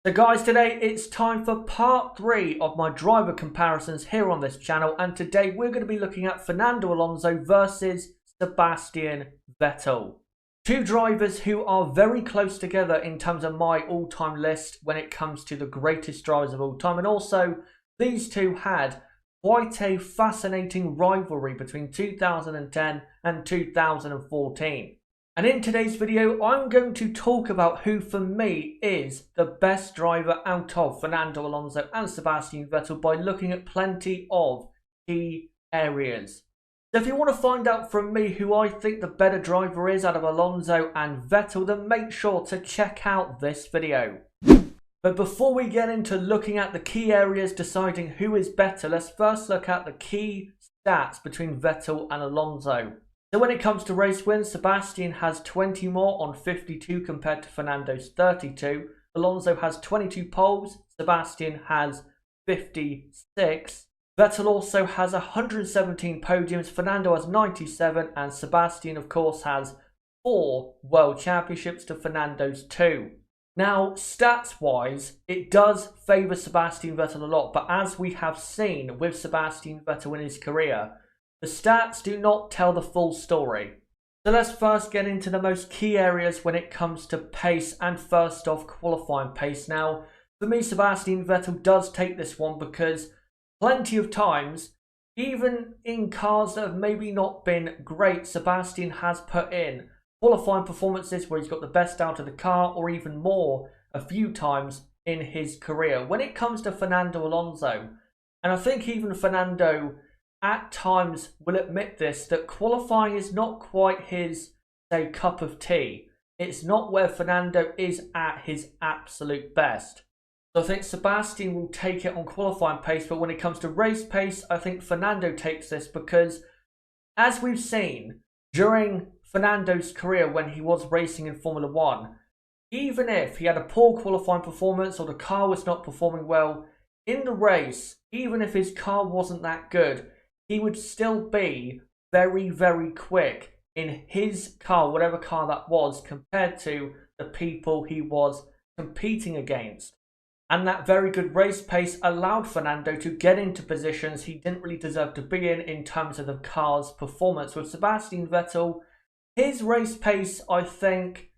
So guys, today it's time for part 3 of my driver comparisons here on this channel, and today we're going to be looking at Fernando Alonso versus Sebastian Vettel. Two drivers who are very close together in terms of my all-time list when it comes to the greatest drivers of all time, and also these two had quite a fascinating rivalry between 2010 and 2014. And in today's video, I'm going to talk about who for me is the best driver out of Fernando Alonso and Sebastian Vettel by looking at plenty of key areas. So if you want to find out from me who I think the better driver is out of Alonso and Vettel, then make sure to check out this video. But before we get into looking at the key areas deciding who is better, let's first look at the key stats between Vettel and Alonso. So when it comes to race wins, Sebastian has 20 more on 52 compared to Fernando's 32. Alonso has 22 poles, Sebastian has 56. Vettel also has 117 podiums, Fernando has 97, and Sebastian of course has 4 World Championships to Fernando's 2. Now, stats-wise, it does favour Sebastian Vettel a lot, but as we have seen with Sebastian Vettel in his career, the stats do not tell the full story. So let's first get into the most key areas when it comes to pace, and first off, qualifying pace. Now, for me, Sebastian Vettel does take this one because plenty of times, even in cars that have maybe not been great, Sebastian has put in qualifying performances where he's got the best out of the car, or even more a few times in his career. When it comes to Fernando Alonso, and I think even Fernando at times will admit this, that qualifying is not quite his, say, cup of tea. It's not where Fernando is at his absolute best. So I think Sebastian will take it on qualifying pace, but when it comes to race pace, I think Fernando takes this because, as we've seen during Fernando's career when he was racing in Formula 1, even if he had a poor qualifying performance or the car was not performing well, in the race, even if his car wasn't that good, he would still be very, very quick in his car, whatever car that was, compared to the people he was competing against. And that very good race pace allowed Fernando to get into positions he didn't really deserve to be in terms of the car's performance. With Sebastian Vettel, his race pace, I think,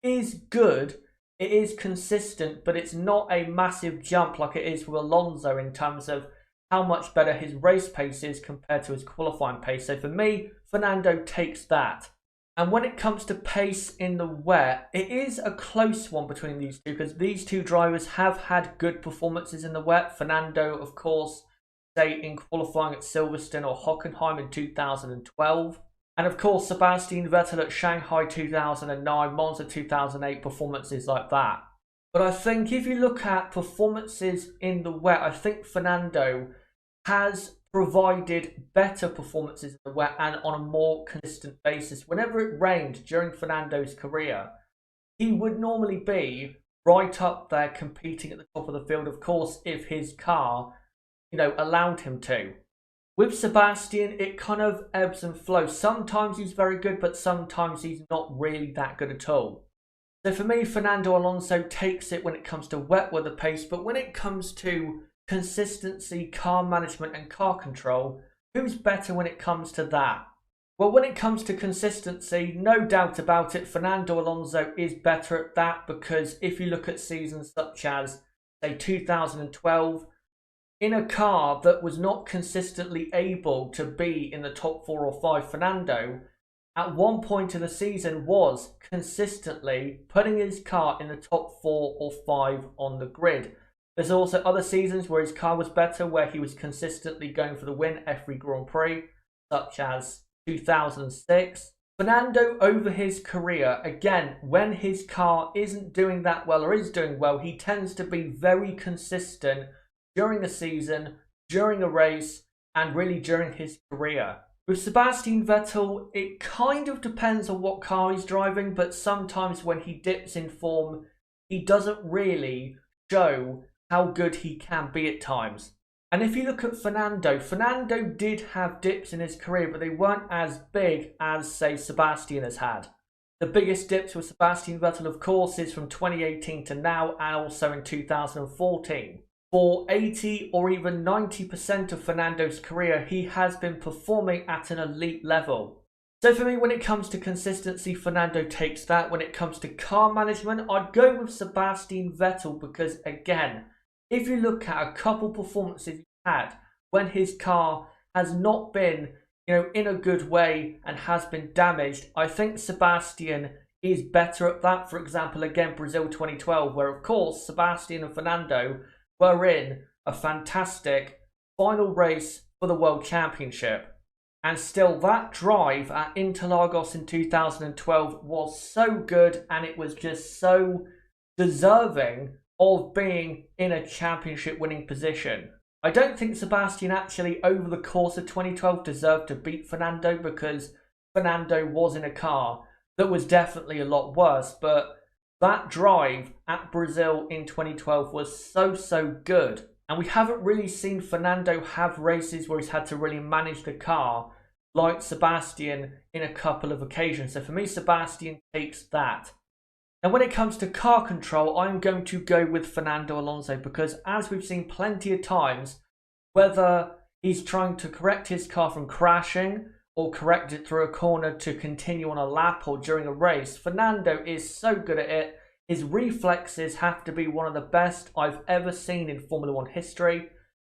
is good. It is consistent, but it's not a massive jump like it is with Alonso in terms of how much better his race pace is compared to his qualifying pace. So for me, Fernando takes that. And when it comes to pace in the wet, it is a close one between these two because these two drivers have had good performances in the wet. Fernando, of course, say in qualifying at Silverstone or Hockenheim in 2012. And of course, Sebastian Vettel at Shanghai 2009, Monza 2008, performances like that. But I think if you look at performances in the wet, I think Fernando has provided better performances in the wet and on a more consistent basis. Whenever it rained during Fernando's career, he would normally be right up there competing at the top of the field, of course, if his car, allowed him to. With Sebastian, it kind of ebbs and flows. Sometimes he's very good, but sometimes he's not really that good at all. So for me, Fernando Alonso takes it when it comes to wet weather pace, but when it comes to consistency, car management and car control, who's better when it comes to that? Well, when it comes to consistency, no doubt about it, Fernando Alonso is better at that, because if you look at seasons such as, say, 2012, in a car that was not consistently able to be in the top 4 or 5, Fernando at one point in the season was consistently putting his car in the top 4 or 5 on the grid. There's also other seasons where his car was better, where he was consistently going for the win every Grand Prix, such as 2006. Fernando, over his career, again, when his car isn't doing that well or is doing well, he tends to be very consistent during a season, during a race, and really during his career. With Sebastian Vettel, it kind of depends on what car he's driving, but sometimes when he dips in form, he doesn't really show how good he can be at times. And if you look at Fernando, Fernando did have dips in his career, but they weren't as big as, say, Sebastian has had. The biggest dips with Sebastian Vettel, of course, is from 2018 to now, and also in 2014. For 80 or even 90% of Fernando's career, he has been performing at an elite level. So for me, when it comes to consistency, Fernando takes that. When it comes to car management, I'd go with Sebastian Vettel because, again, if you look at a couple performances he had when his car has not been, in a good way and has been damaged, I think Sebastian is better at that. For example, again, Brazil 2012, where of course Sebastian and Fernando were in a fantastic final race for the World Championship. And still, that drive at Interlagos in 2012 was so good, and it was just so deserving of being in a championship winning position. I don't think Sebastian actually, over the course of 2012, deserved to beat Fernando, because Fernando was in a car that was definitely a lot worse. But that drive at Brazil in 2012 was so good. And we haven't really seen Fernando have races where he's had to really manage the car like Sebastian in a couple of occasions. So for me, Sebastian takes that. Now, when it comes to car control, I'm going to go with Fernando Alonso, because as we've seen plenty of times, whether he's trying to correct his car from crashing or correct it through a corner to continue on a lap or during a race, Fernando is so good at it. His reflexes have to be one of the best I've ever seen in Formula One history.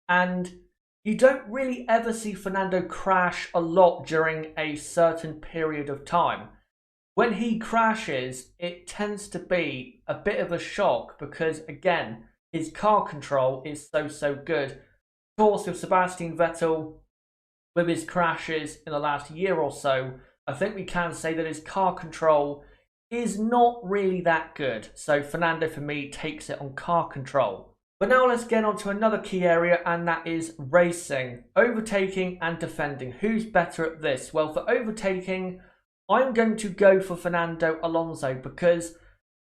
And you don't really ever see Fernando crash a lot during a certain period of time. When he crashes, it tends to be a bit of a shock because, again, his car control is so good. Of course, with Sebastian Vettel, with his crashes in the last year or so, I think we can say that his car control is not really that good. So Fernando, for me, takes it on car control. But now let's get on to another key area, and that is racing, overtaking and defending. Who's better at this? Well, for overtaking, I'm going to go for Fernando Alonso, because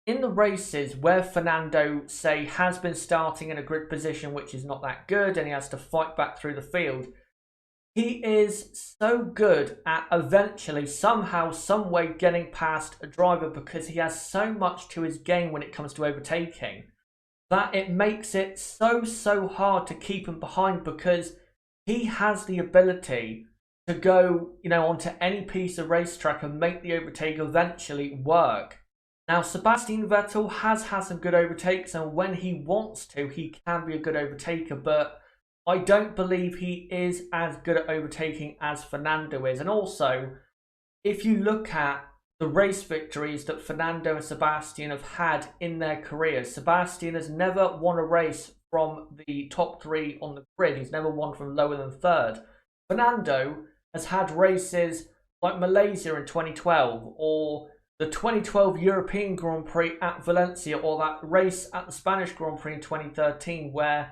in the races where Fernando, say, has been starting in a grid position which is not that good and he has to fight back through the field, he is so good at eventually, somehow, some way getting past a driver, because he has so much to his game when it comes to overtaking that it makes it so hard to keep him behind, because he has the ability to go, onto any piece of racetrack and make the overtake eventually work. Now, Sebastian Vettel has had some good overtakes, and when he wants to, he can be a good overtaker, but I don't believe he is as good at overtaking as Fernando is. And also, if you look at the race victories that Fernando and Sebastian have had in their careers, Sebastian has never won a race from the top three on the grid. He's never won from lower than third. Fernando has had races like Malaysia in 2012, or the 2012 European Grand Prix at Valencia, or that race at the Spanish Grand Prix in 2013, where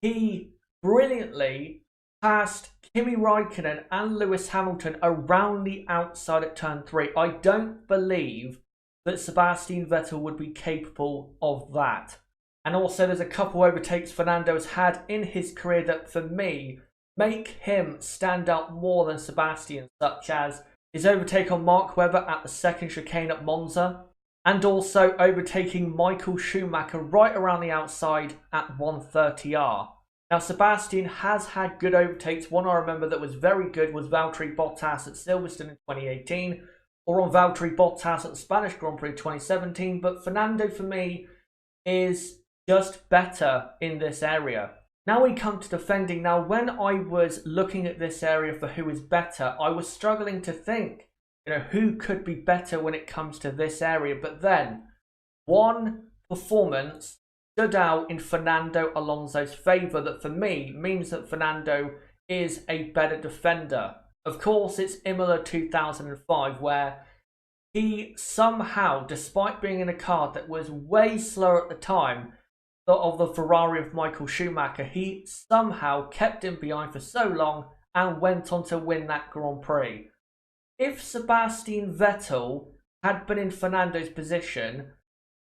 he brilliantly passed Kimi Raikkonen and Lewis Hamilton around the outside at turn 3. I don't believe that Sebastian Vettel would be capable of that. And also, there's a couple overtakes Fernando has had in his career that, for me, make him stand out more than Sebastian, such as his overtake on Mark Webber at the second chicane at Monza, and also overtaking Michael Schumacher right around the outside at 130R. Now, Sebastian has had good overtakes. One I remember that was very good was Valtteri Bottas at Silverstone in 2018, or on Valtteri Bottas at the Spanish Grand Prix 2017, but Fernando, for me, is just better in this area. Now we come to defending. Now, when I was looking at this area for who is better, I was struggling to think, who could be better when it comes to this area. But then, one performance stood out in Fernando Alonso's favour that, for me, means that Fernando is a better defender. Of course, it's Imola 2005, where he somehow, despite being in a car that was way slower at the time, of the Ferrari of Michael Schumacher, he somehow kept him behind for so long and went on to win that Grand Prix. If Sebastian Vettel had been in Fernando's position,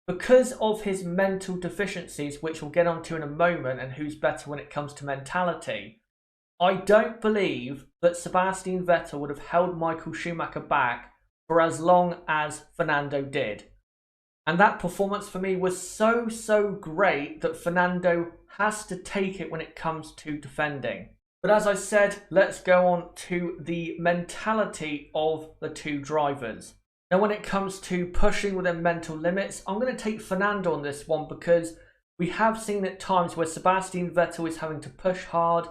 because of his mental deficiencies, which we'll get onto in a moment, and who's better when it comes to mentality, I don't believe that Sebastian Vettel would have held Michael Schumacher back for as long as Fernando did. And that performance for me was so great that Fernando has to take it when it comes to defending. But as I said, let's go on to the mentality of the two drivers. Now, when it comes to pushing within mental limits, I'm going to take Fernando on this one because we have seen at times where Sebastian Vettel is having to push hard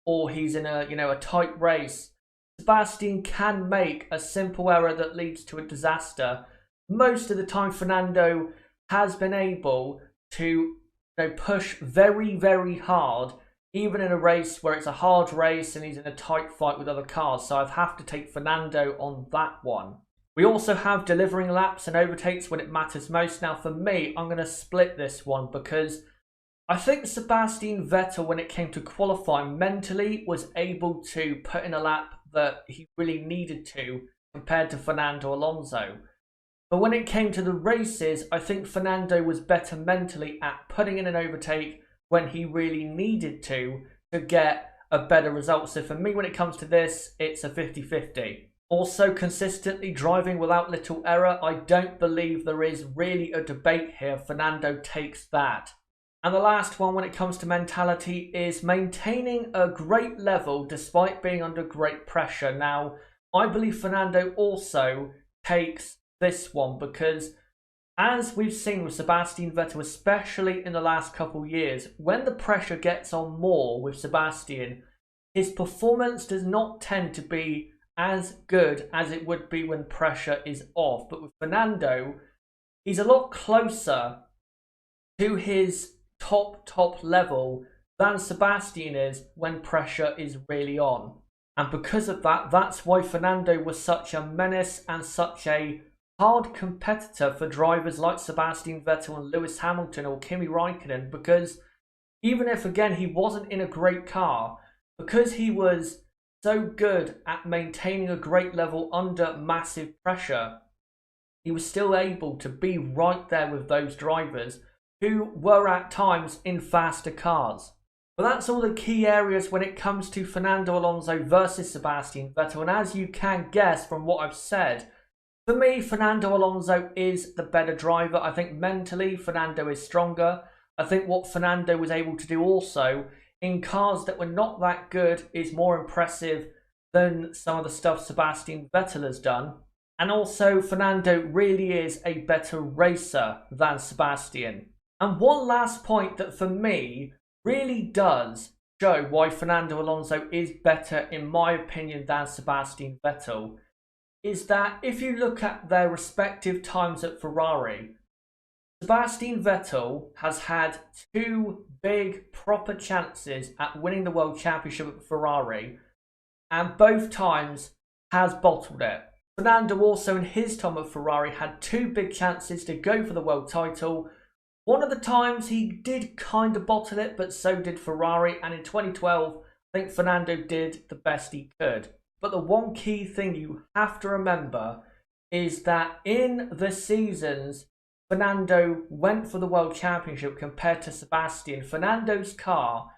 or he's in a tight race. Sebastian can make a simple error that leads to a disaster. Most of the time, Fernando has been able to push very hard, even in a race where it's a hard race and he's in a tight fight with other cars. So I'd have to take Fernando on that one. We also have delivering laps and overtakes when it matters most. Now for me, I'm going to split this one because I think Sebastian Vettel, when it came to qualifying, mentally was able to put in a lap that he really needed to compared to Fernando Alonso. But when it came to the races, I think Fernando was better mentally at putting in an overtake when he really needed to get a better result. So for me, when it comes to this, it's a 50-50. Also, consistently driving without little error, I don't believe there is really a debate here. Fernando takes that. And the last one when it comes to mentality is maintaining a great level despite being under great pressure. Now, I believe Fernando also takes this one because, as we've seen with Sebastian Vettel, especially in the last couple of years, when the pressure gets on more with Sebastian, his performance does not tend to be as good as it would be when pressure is off. But with Fernando, he's a lot closer to his top level than Sebastian is when pressure is really on. And because of that, that's why Fernando was such a menace and such a hard competitor for drivers like Sebastian Vettel and Lewis Hamilton or Kimi Raikkonen, because even if, again, he wasn't in a great car, because he was so good at maintaining a great level under massive pressure, he was still able to be right there with those drivers who were at times in faster cars. But that's all the key areas when it comes to Fernando Alonso versus Sebastian Vettel. And as you can guess from what I've said, for me, Fernando Alonso is the better driver. I think mentally, Fernando is stronger. I think what Fernando was able to do also in cars that were not that good is more impressive than some of the stuff Sebastian Vettel has done. And also, Fernando really is a better racer than Sebastian. And one last point that for me really does show why Fernando Alonso is better, in my opinion, than Sebastian Vettel is that if you look at their respective times at Ferrari, Sebastian Vettel has had two big proper chances at winning the World Championship at Ferrari, and both times has bottled it. Fernando also in his time at Ferrari had two big chances to go for the world title. One of the times he did kind of bottle it, but so did Ferrari, and in 2012 I think Fernando did the best he could. But the one key thing you have to remember is that in the seasons Fernando went for the World Championship compared to Sebastian, Fernando's car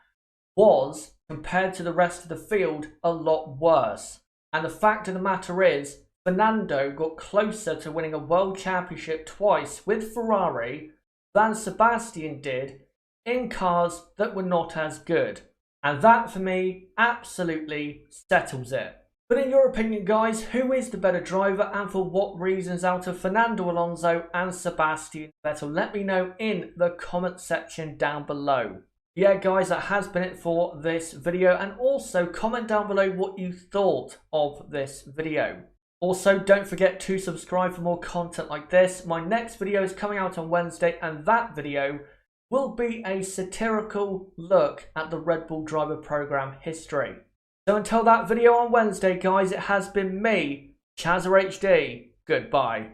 was, compared to the rest of the field, a lot worse. And the fact of the matter is, Fernando got closer to winning a World Championship twice with Ferrari than Sebastian did in cars that were not as good. And that, for me, absolutely settles it. But in your opinion, guys, who is the better driver and for what reasons out of Fernando Alonso and Sebastian Vettel? Let me know in the comment section down below. Yeah, guys, that has been it for this video. And also, comment down below what you thought of this video. Also, don't forget to subscribe for more content like this. My next video is coming out on Wednesday, and that video will be a satirical look at the Red Bull driver program history. So until that video on Wednesday, guys, it has been me, Chazza HD. Goodbye.